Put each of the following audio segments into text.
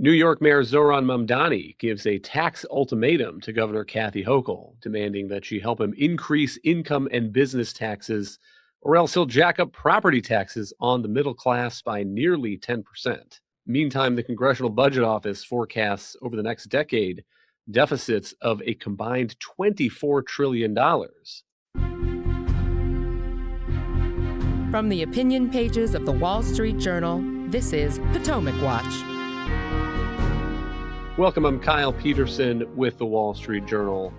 New York Mayor Zohran Mamdani gives a tax ultimatum to Governor Kathy Hochul, demanding that she help him increase income and business taxes, or else he'll jack up property taxes on the middle class by nearly 10%. Meantime, the Congressional Budget Office forecasts over the next decade deficits of a combined $24 trillion. From the opinion pages of the Wall Street Journal, this is Potomac Watch. Welcome, I'm Kyle Peterson with the Wall Street Journal.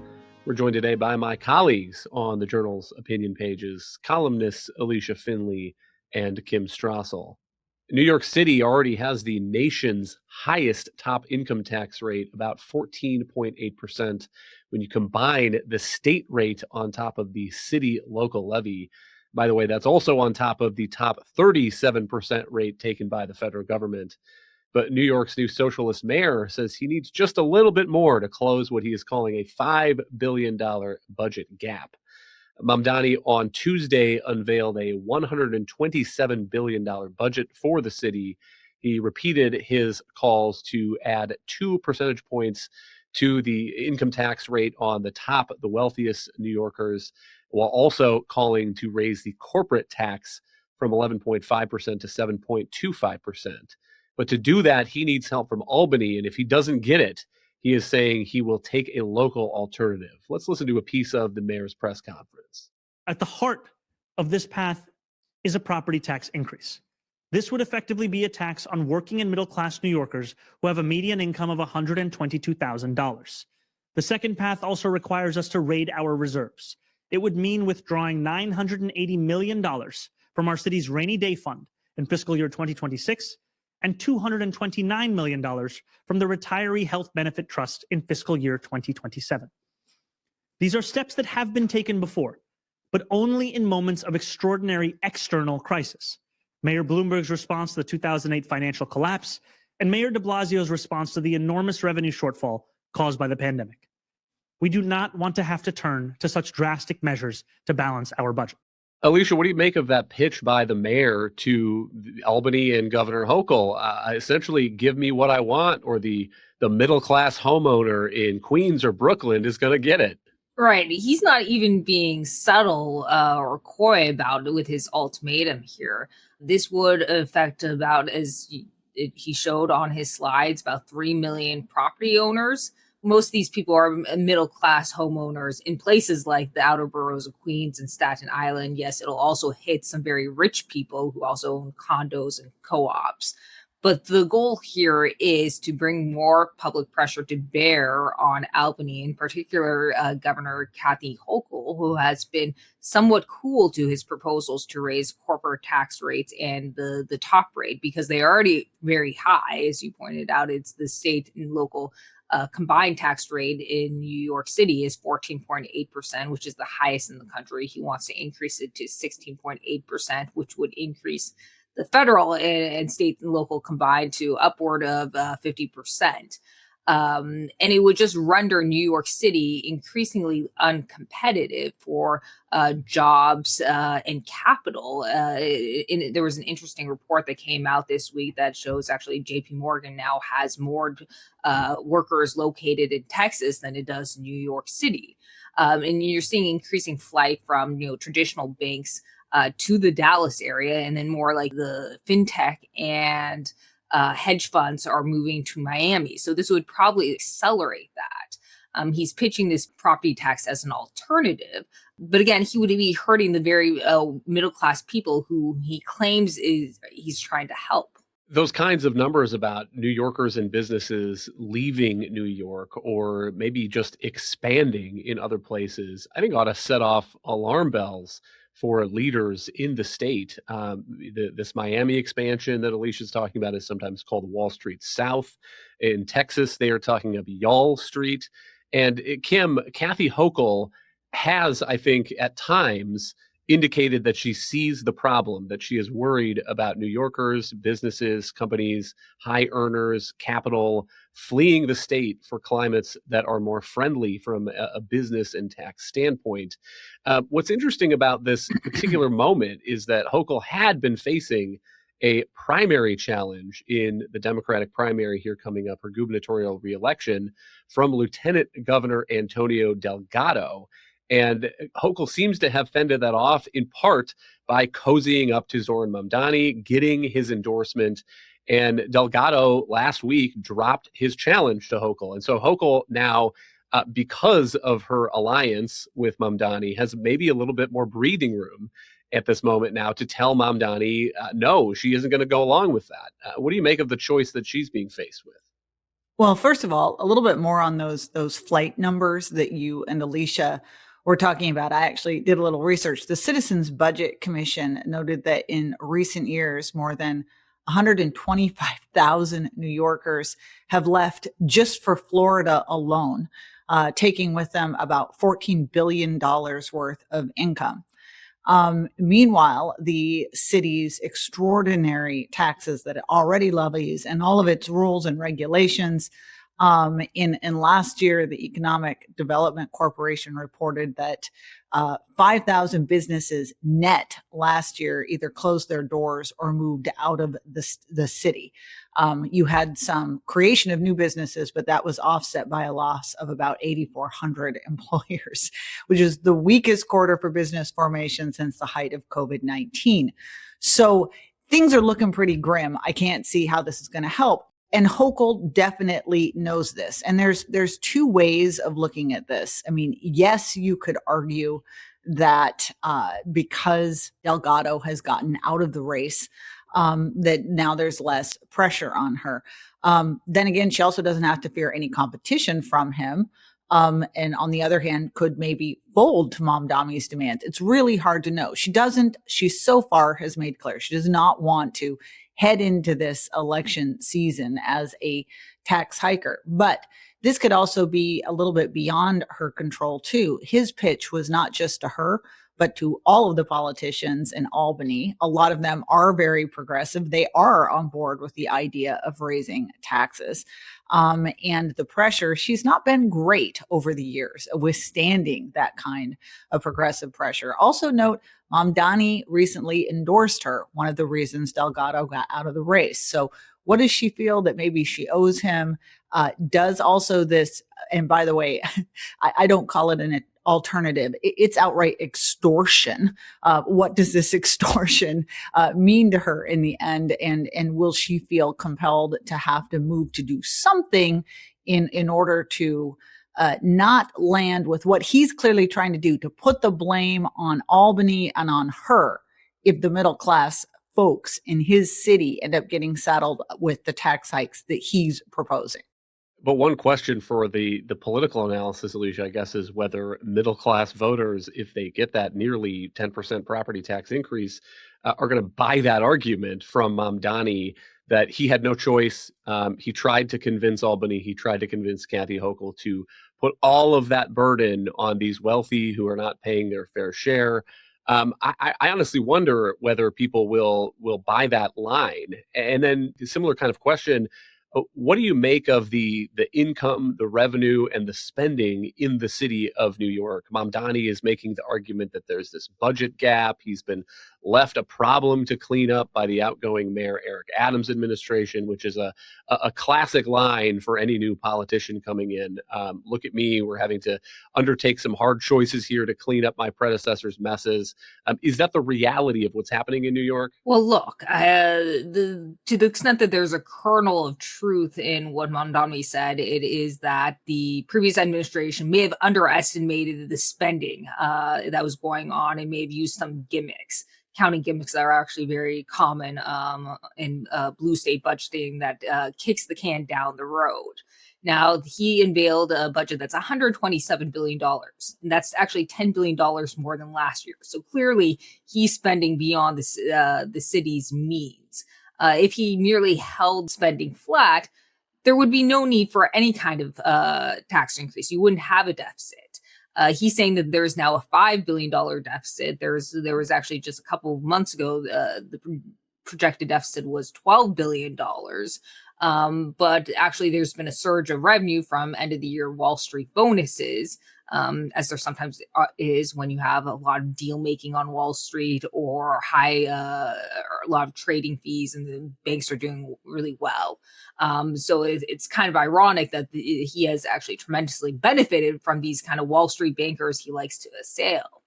We're joined today by my colleagues on the Journal's opinion pages, columnists Alicia Finley and Kim Strassel. New York City already has the nation's highest top income tax rate, about 14.8%, when you combine the state rate on top of the city local levy. By the way, that's also on top of the top 37% rate taken by the federal government. But New York's new socialist mayor says he needs just a little bit more to close what he is calling a $5 billion budget gap. Mamdani on Tuesday unveiled a $127 billion budget for the city. He repeated his calls to add 2 percentage points to the income tax rate on the wealthiest New Yorkers, while also calling to raise the corporate tax from 11.5% to 7.25%. But to do that, he needs help from Albany, and if he doesn't get it, he is saying he will take a local alternative. Let's listen to a piece of the mayor's press conference. At the heart of this path is a property tax increase. This would effectively be a tax on working and middle-class New Yorkers who have a median income of $122,000. The second path also requires us to raid our reserves. It would mean withdrawing $980 million from our city's rainy day fund in fiscal year 2026 and $229 million from the Retiree Health Benefit Trust in fiscal year 2027. These are steps that have been taken before, but only in moments of extraordinary external crisis. Mayor Bloomberg's response to the 2008 financial collapse and Mayor de Blasio's response to the enormous revenue shortfall caused by the pandemic. We do not want to have to turn to such drastic measures to balance our budget. Alicia, what do you make of that pitch by the mayor to Albany and Governor Hochul? Essentially, give me what I want, or the middle-class homeowner in Queens or Brooklyn is going to get it. Right. He's not even being subtle or coy about it with his ultimatum here. This would affect about, as he showed on his slides, about 3 million property owners. Most of these people are middle-class homeowners in places like the outer boroughs of Queens and Staten Island. Yes, it'll also hit some very rich people who also own condos and co-ops. But the goal here is to bring more public pressure to bear on Albany, in particular Governor Kathy Hochul, who has been somewhat cool to his proposals to raise corporate tax rates and the top rate, because they are already very high. As you pointed out, it's the state and local combined tax rate in New York City is 14.8%, which is the highest in the country. He wants to increase it to 16.8%, which would increase the federal and state and local combined to upward of 50%. And it would just render New York City increasingly uncompetitive for jobs and capital. There was an interesting report that came out this week that shows actually JP Morgan now has more workers located in Texas than it does in New York City. And you're seeing increasing flight from traditional banks to the Dallas area, and then more like the fintech and hedge funds are moving to Miami. So this would probably accelerate that. He's pitching this property tax as an alternative. But again, he would be hurting the very middle-class people who he claims he's trying to help. Those kinds of numbers about New Yorkers and businesses leaving New York, or maybe just expanding in other places, I think ought to set off alarm bells for leaders in the state. This Miami expansion that Alicia's talking about is sometimes called Wall Street South. In Texas, they are talking of Y'all Street. And Kim, Kathy Hochul has, I think, at times indicated that she sees the problem, that she is worried about New Yorkers, businesses, companies, high earners, capital fleeing the state for climates that are more friendly from a business and tax standpoint. What's interesting about this particular moment is that Hochul had been facing a primary challenge in the Democratic primary here coming up, her gubernatorial reelection, from Lieutenant Governor Antonio Delgado. And Hochul seems to have fended that off in part by cozying up to Zohran Mamdani, getting his endorsement. And Delgado last week dropped his challenge to Hochul. And so Hochul now, because of her alliance with Mamdani, has maybe a little bit more breathing room at this moment now to tell Mamdani, no, she isn't going to go along with that. What do you make of the choice that she's being faced with? Well, first of all, a little bit more on those flight numbers that you and Alicia were talking about. I actually did a little research. The Citizens Budget Commission noted that in recent years, more than 125,000 New Yorkers have left just for Florida alone, taking with them about $14 billion worth of income. Meanwhile, the city's extraordinary taxes that it already levies and all of its rules and regulations. In last year, the Economic Development Corporation reported that 5,000 businesses net last year either closed their doors or moved out of the city. You had some creation of new businesses, but that was offset by a loss of about 8,400 employers, which is the weakest quarter for business formation since the height of COVID-19. So things are looking pretty grim. I can't see how this is going to help. And Hochul definitely knows this. And there's two ways of looking at this. I mean, yes, you could argue that because Delgado has gotten out of the race, that now there's less pressure on her. Then again, she also doesn't have to fear any competition from him. And on the other hand, could maybe fold to Mamdani's demands. It's really hard to know. She so far has made clear she does not want to head into this election season as a tax hiker. But this could also be a little bit beyond her control too. His pitch was not just to her, but to all of the politicians in Albany. A lot of them are very progressive. They are on board with the idea of raising taxes. And the pressure, she's not been great over the years withstanding that kind of progressive pressure. Also note, Mamdani recently endorsed her, one of the reasons Delgado got out of the race. So what does she feel that maybe she owes him? Does also this, and by the way, I don't call it an alternative. It's outright extortion. What does this extortion mean to her in the end? And will she feel compelled to have to move to do something in order to not land with what he's clearly trying to do, to put the blame on Albany and on her if the middle class folks in his city end up getting saddled with the tax hikes that he's proposing? But one question for the political analysis, Alicia, I guess, is whether middle-class voters, if they get that nearly 10% property tax increase, are going to buy that argument from Mamdani that he had no choice. He tried to convince Albany, he tried to convince Kathy Hochul to put all of that burden on these wealthy who are not paying their fair share. I honestly wonder whether people will buy that line. And then a similar kind of question, what do you make of the income, the revenue, and the spending in the city of New York? Mamdani is making the argument that there's this budget gap. He's been left a problem to clean up by the outgoing Mayor Eric Adams administration, which is a classic line for any new politician coming in. Look at me, we're having to undertake some hard choices here to clean up my predecessor's messes. Is that the reality of what's happening in New York? Well, look, to the extent that there's a kernel of truth in what Mamdani said, it is that the previous administration may have underestimated the spending that was going on and may have used some gimmicks, counting gimmicks that are actually very common in blue state budgeting that kicks the can down the road. Now, he unveiled a budget that's $127 billion, and that's actually $10 billion more than last year. So clearly, he's spending beyond the city's means. If he merely held spending flat, there would be no need for any kind of tax increase. You wouldn't have a deficit. He's saying that there's now a $5 billion deficit. There was actually just a couple of months ago, the projected deficit was $12 billion. But actually, there's been a surge of revenue from end of the year Wall Street bonuses as there sometimes is when you have a lot of deal making on Wall Street or or a lot of trading fees and the banks are doing really well. So it's kind of ironic that he has actually tremendously benefited from these kind of Wall Street bankers he likes to assail.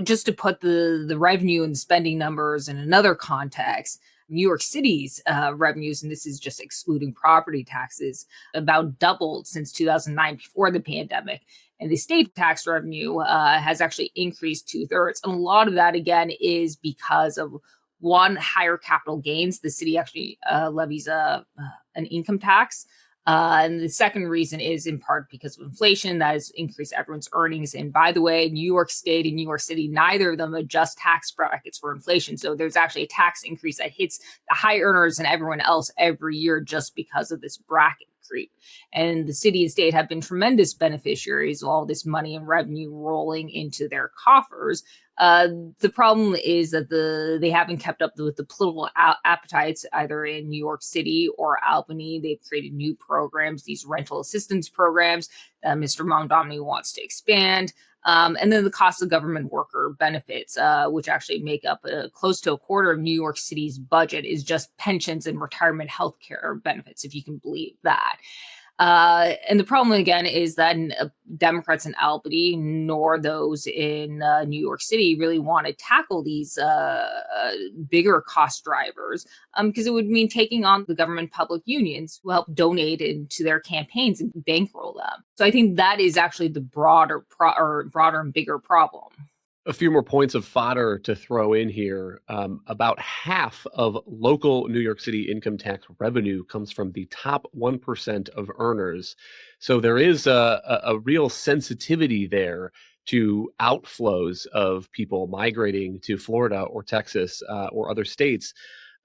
Just to put the revenue and spending numbers in another context, New York City's revenues, and this is just excluding property taxes, about doubled since 2009 before the pandemic. And the state tax revenue has actually increased 2/3. And a lot of that, again, is because of one, higher capital gains. The city actually levies an income tax. And the second reason is in part because of inflation that has increased everyone's earnings. And by the way, New York State and New York City, neither of them adjust tax brackets for inflation. So there's actually a tax increase that hits the high earners and everyone else every year just because of this bracket creep. And the city and state have been tremendous beneficiaries of all this money and revenue rolling into their coffers. The problem is that they haven't kept up with the political appetites either in New York City or Albany. They've created new programs, these rental assistance programs that Mr. Mamdani wants to expand. And then the cost of government worker benefits, which actually make up close to a quarter of New York City's budget, is just pensions and retirement health care benefits, if you can believe that. And the problem, again, is that Democrats in Albany nor those in New York City really want to tackle these bigger cost drivers because it would mean taking on the government public unions who help donate into their campaigns and bankroll them. So I think that is actually the broader and bigger problem. A few more points of fodder to throw in here. About half of local New York City income tax revenue comes from the top 1% of earners. So there is a real sensitivity there to outflows of people migrating to Florida or Texas or other states.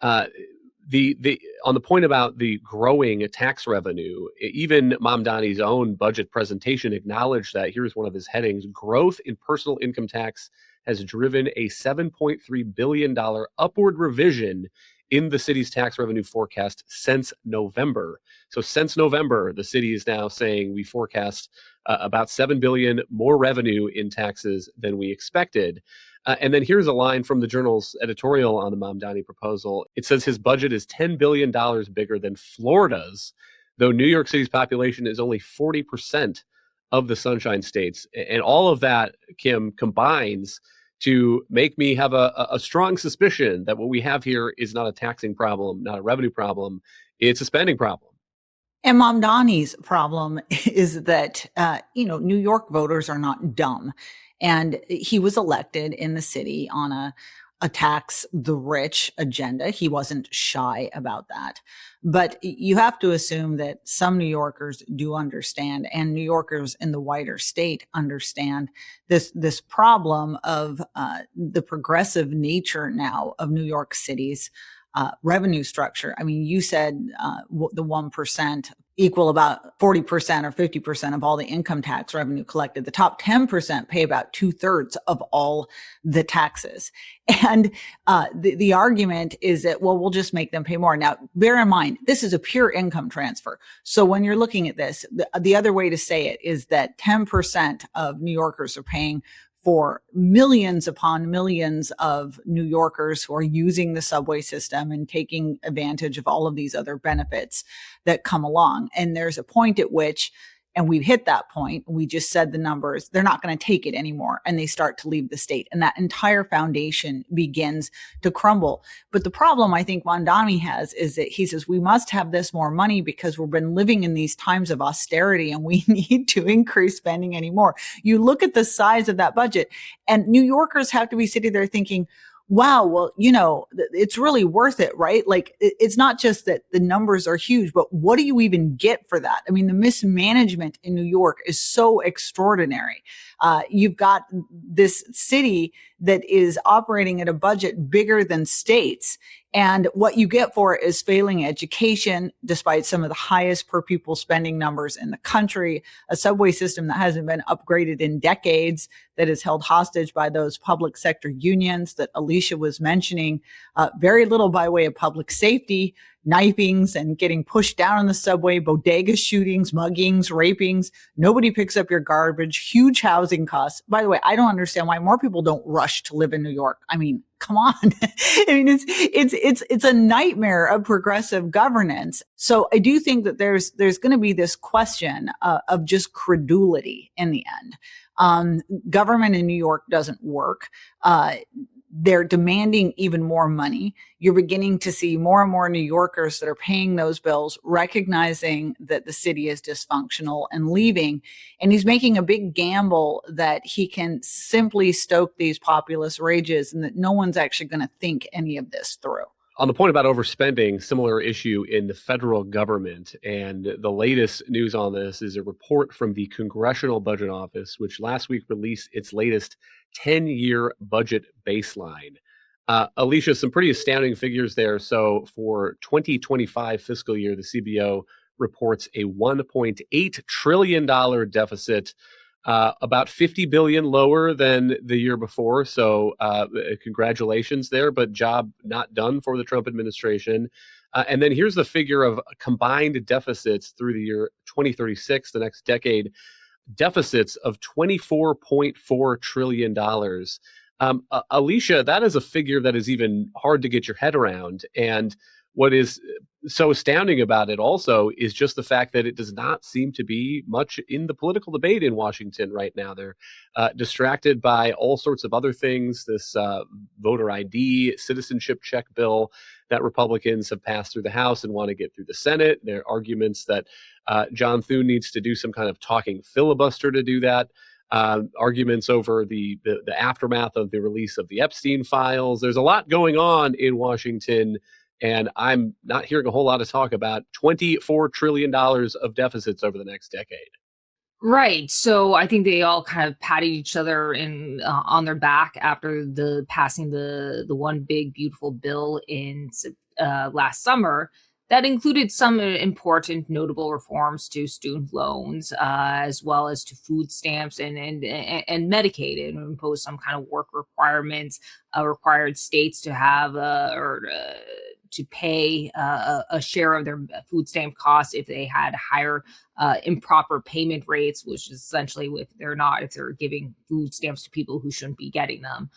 On the point about the growing tax revenue, even Mamdani's own budget presentation acknowledged that. Here's one of his headings: growth in personal income tax has driven a $7.3 billion upward revision in the city's tax revenue forecast since November. So since November, the city is now saying we forecast about $7 billion more revenue in taxes than we expected. And then here's a line from the Journal's editorial on the Mamdani proposal. It says his budget is $10 billion bigger than Florida's, though New York City's population is only 40% of the Sunshine States. And all of that, Kim, combines to make me have a strong suspicion that what we have here is not a taxing problem, not a revenue problem. It's a spending problem. And Mamdani's problem is that, New York voters are not dumb. And he was elected in the city on a tax the rich agenda. He wasn't shy about that. But you have to assume that some New Yorkers do understand, and New Yorkers in the wider state understand this problem of the progressive nature now of New York City's revenue structure. I mean, you said the 1% equal about 40% or 50% of all the income tax revenue collected. The top 10% pay about 2/3 of all the taxes. And the argument is that, well, we'll just make them pay more. Now, bear in mind, this is a pure income transfer. So when you're looking at this, the other way to say it is that 10% of New Yorkers are paying for millions upon millions of New Yorkers who are using the subway system and taking advantage of all of these other benefits that come along. And there's a point at which, and we've hit that point, we just said the numbers, they're not going to take it anymore, and they start to leave the state. And that entire foundation begins to crumble. But the problem I think Mamdani has is that he says we must have this more money because we've been living in these times of austerity and we need to increase spending anymore. You look at the size of that budget, and New Yorkers have to be sitting there thinking, wow, well, it's really worth it, right? Like, it's not just that the numbers are huge, but what do you even get for that? I mean, the mismanagement in New York is so extraordinary. You've got this city that is operating at a budget bigger than states. And what you get for it is failing education, despite some of the highest per pupil spending numbers in the country, a subway system that hasn't been upgraded in decades, that is held hostage by those public sector unions that Alicia was mentioning, very little by way of public safety. knifings and getting pushed down on the subway, bodega shootings, muggings, rapings. Nobody picks up your garbage, huge housing costs. By the way, I don't understand why more people don't rush to live in New York. I mean, come on. I mean, it's a nightmare of progressive governance. So I do think that there's going to be this question of just credulity in the end. Government in New York doesn't work. They're demanding even more money. You're beginning to see more and more New Yorkers that are paying those bills, recognizing that the city is dysfunctional and leaving. And he's making a big gamble that he can simply stoke these populist rages and that no one's actually going to think any of this through. On the point about overspending, similar issue in the federal government. And the latest news on this is a report from the Congressional Budget Office, which last week released its latest 10-year budget baseline. Alicia, some pretty astounding figures there. So for 2025 fiscal year, the CBO reports a $1.8 trillion deficit, about 50 billion lower than the year before. So congratulations there, but job not done for the Trump administration. And then here's the figure of combined deficits through the year 2036, the next decade, deficits of $24.4 trillion. Alicia, that is a figure that is even hard to get your head around. And what is so astounding about it also is just the fact that it does not seem to be much in the political debate in Washington right now. They're distracted by all sorts of other things, this voter ID, citizenship check bill that Republicans have passed through the House and want to get through the Senate. There are arguments that John Thune needs to do some kind of talking filibuster to do that. Arguments over the aftermath of the release of the Epstein files. There's a lot going on in Washington, and I'm not hearing a whole lot of talk about $24 trillion of deficits over the next decade. Right. So I think they all kind of patted each other in on their back after the passing the one big beautiful bill in last summer that included some important notable reforms to student loans, as well as to food stamps and Medicaid, and imposed some kind of work requirements, required states to have to pay a share of their food stamp costs if they had higher improper payment rates, which is essentially if they're giving food stamps to people who shouldn't be getting them.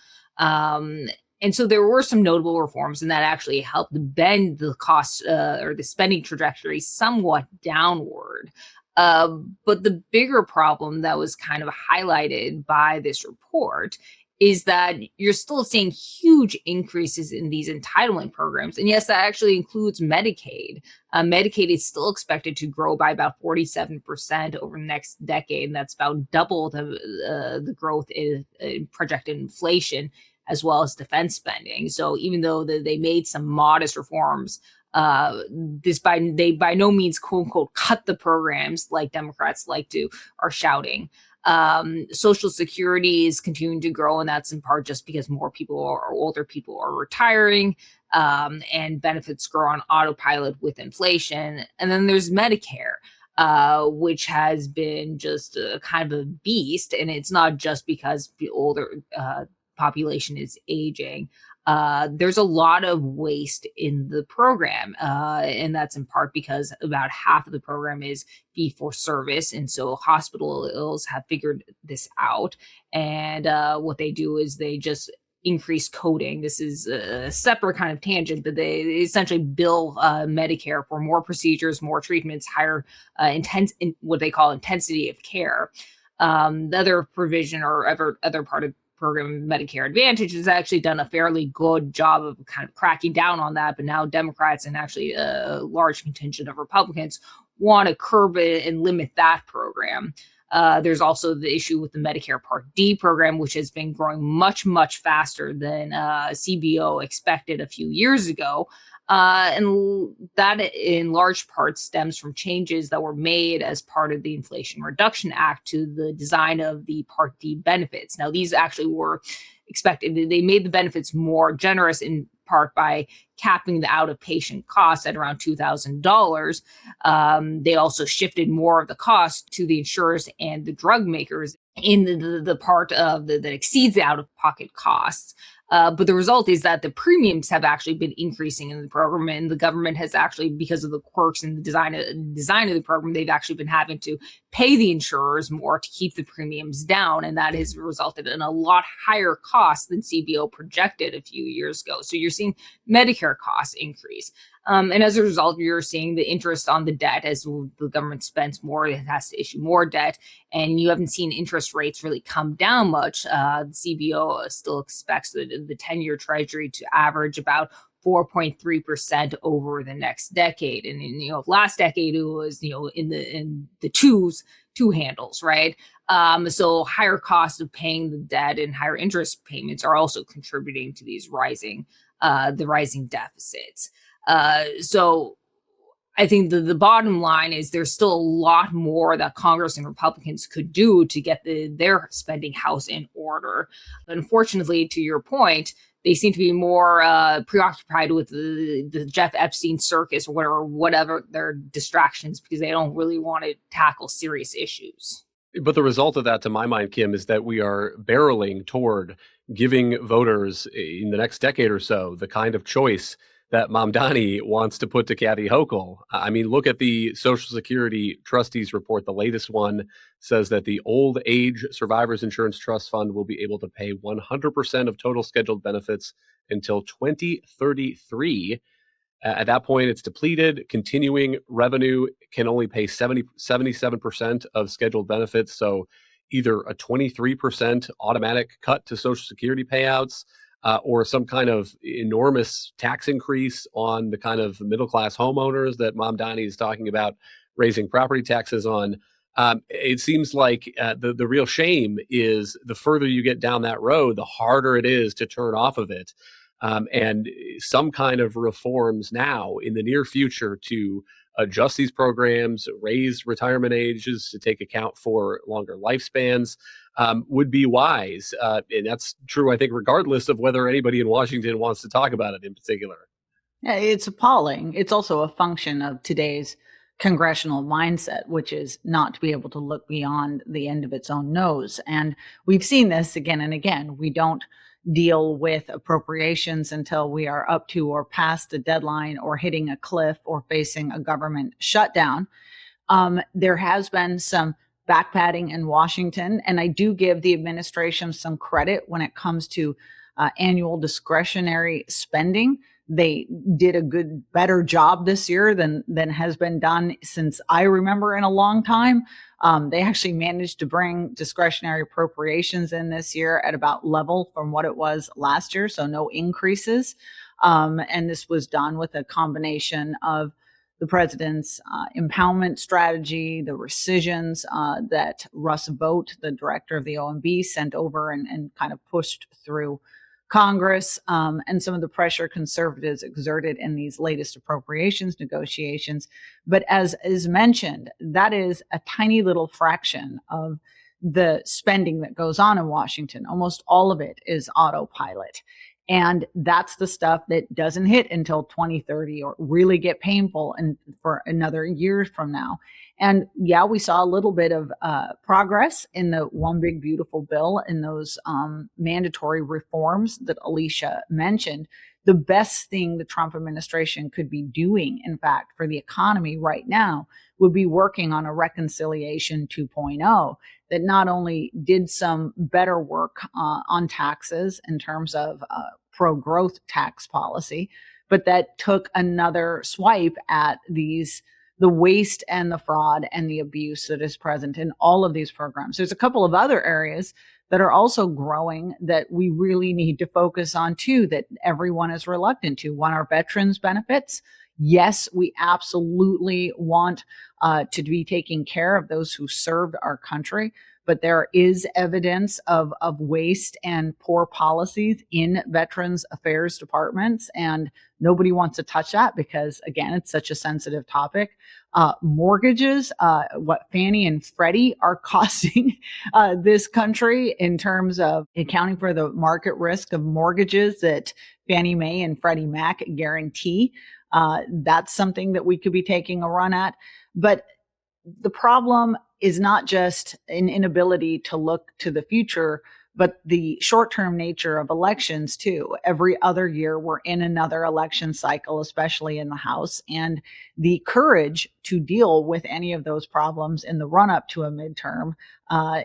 And so there were some notable reforms, and that actually helped bend the cost or the spending trajectory somewhat downward. But the bigger problem that was kind of highlighted by this report is that you're still seeing huge increases in these entitlement programs. And yes, that actually includes Medicaid. Medicaid is still expected to grow by about 47% over the next decade. And that's about double the growth in projected inflation, as well as defense spending. So even though they made some modest reforms, they by no means, quote unquote, cut the programs like Democrats are shouting. Social Security is continuing to grow, and that's in part just because more people or older people are retiring, and benefits grow on autopilot with inflation. And then there's Medicare, which has been just a kind of a beast, and it's not just because the older population is aging. There's a lot of waste in the program, and that's in part because about half of the program is fee for service, and so hospitals have figured this out, and what they do is they just increase coding. This is a separate kind of tangent, but they essentially bill Medicare for more procedures, more treatments, higher what they call intensity of care. The other provision or other part of program, Medicare Advantage, has actually done a fairly good job of kind of cracking down on that. But now Democrats and actually a large contingent of Republicans want to curb it and limit that program. There's also the issue with the Medicare Part D program, which has been growing much, much faster than CBO expected a few years ago. And that in large part stems from changes that were made as part of the Inflation Reduction Act to the design of the Part D benefits. Now, these actually were expected. They made the benefits more generous in part by capping the out-of-patient costs at around $2,000. They also shifted more of the cost to the insurers and the drug makers in the part of that exceeds the out-of-pocket costs. But the result is that the premiums have actually been increasing in the program, and the government has actually, because of the quirks in the design of the program, they've actually been having to pay the insurers more to keep the premiums down, and that has resulted in a lot higher costs than CBO projected a few years ago. So you're seeing Medicare costs increase. And as a result, you're seeing the interest on the debt as the government spends more, it has to issue more debt. And you haven't seen interest rates really come down much. The CBO still expects the 10-year Treasury to average about 4.3% over the next decade. And in, last decade, it was, in the two handles, right? So higher costs of paying the debt and higher interest payments are also contributing to these rising deficits. So I think the bottom line is there's still a lot more that Congress and Republicans could do to get their spending house in order. But unfortunately, to your point, they seem to be more preoccupied with the Jeff Epstein circus or whatever their distractions, because they don't really want to tackle serious issues. But the result of that, to my mind, Kim, is that we are barreling toward giving voters in the next decade or so the kind of choice that Mamdani wants to put to Kathy Hochul. I mean, look at the Social Security Trustees report. The latest one says that the Old Age Survivors Insurance Trust Fund will be able to pay 100% of total scheduled benefits until 2033. At that point, it's depleted. Continuing revenue can only pay 77% of scheduled benefits. So either a 23% automatic cut to Social Security payouts, or some kind of enormous tax increase on the kind of middle-class homeowners that Mamdani is talking about raising property taxes on. It seems like the real shame is the further you get down that road, the harder it is to turn off of it. And some kind of reforms now in the near future to adjust these programs, raise retirement ages to take account for longer lifespans, would be wise. And that's true, I think, regardless of whether anybody in Washington wants to talk about it in particular. Yeah, it's appalling. It's also a function of today's congressional mindset, which is not to be able to look beyond the end of its own nose. And we've seen this again and again. We don't deal with appropriations until we are up to or past a deadline or hitting a cliff or facing a government shutdown. There has been some backpatting in Washington, and I do give the administration some credit when it comes to annual discretionary spending. They did a better job this year than has been done since I remember in a long time. They actually managed to bring discretionary appropriations in this year at about level from what it was last year, so no increases. And this was done with a combination of the president's impoundment strategy, the rescissions that Russ Vought, the director of the OMB, sent over and kind of pushed through Congress, and some of the pressure conservatives exerted in these latest appropriations negotiations. But as is mentioned, that is a tiny little fraction of the spending that goes on in Washington. Almost all of it is autopilot. And that's the stuff that doesn't hit until 2030 or really get painful and for another year from now. And yeah, we saw a little bit of progress in the One Big Beautiful Bill in those mandatory reforms that Alicia mentioned. The best thing the Trump administration could be doing, in fact, for the economy right now would be working on a reconciliation 2.0 that not only did some better work on taxes in terms of pro-growth tax policy, but that took another swipe at the waste and the fraud and the abuse that is present in all of these programs. There's a couple of other areas that are also growing that we really need to focus on too, that everyone is reluctant to. One, our veterans benefits. Yes, we absolutely want to be taking care of those who served our country, but there is evidence of waste and poor policies in Veterans Affairs departments, and nobody wants to touch that because, again, it's such a sensitive topic. Mortgages, what Fannie and Freddie are costing this country in terms of accounting for the market risk of mortgages that Fannie Mae and Freddie Mac guarantee. That's something that we could be taking a run at. But the problem is not just an inability to look to the future, but the short-term nature of elections too. Every other year we're in another election cycle, especially in the House, and the courage to deal with any of those problems in the run-up to a midterm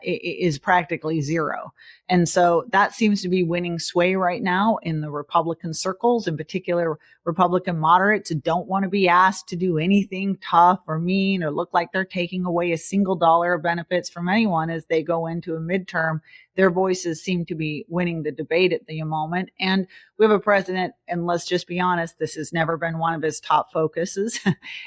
is practically zero. And so that seems to be winning sway right now in the Republican circles. In particular, Republican moderates don't want to be asked to do anything tough or mean or look like they're taking away a single dollar of benefits from anyone as they go into a midterm. Their voices seem to be winning the debate at the moment. And we have a president, and let's just be honest, this has never been one of his top focuses.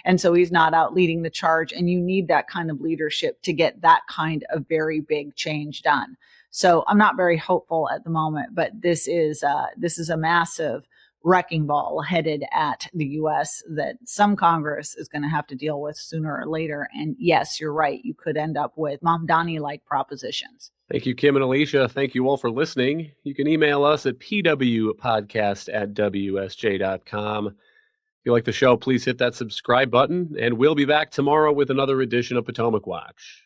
And so he's not out leading the charge. And you need that kind of leadership to get that kind of very big change done. So I'm not very hopeful at the moment, but this is a massive wrecking ball headed at the U.S. that some Congress is going to have to deal with sooner or later. And yes, you're right. You could end up with Mamdani-like propositions. Thank you, Kim and Alicia. Thank you all for listening. You can email us at pwpodcast@wsj.com. If you like the show, please hit that subscribe button, and we'll be back tomorrow with another edition of Potomac Watch.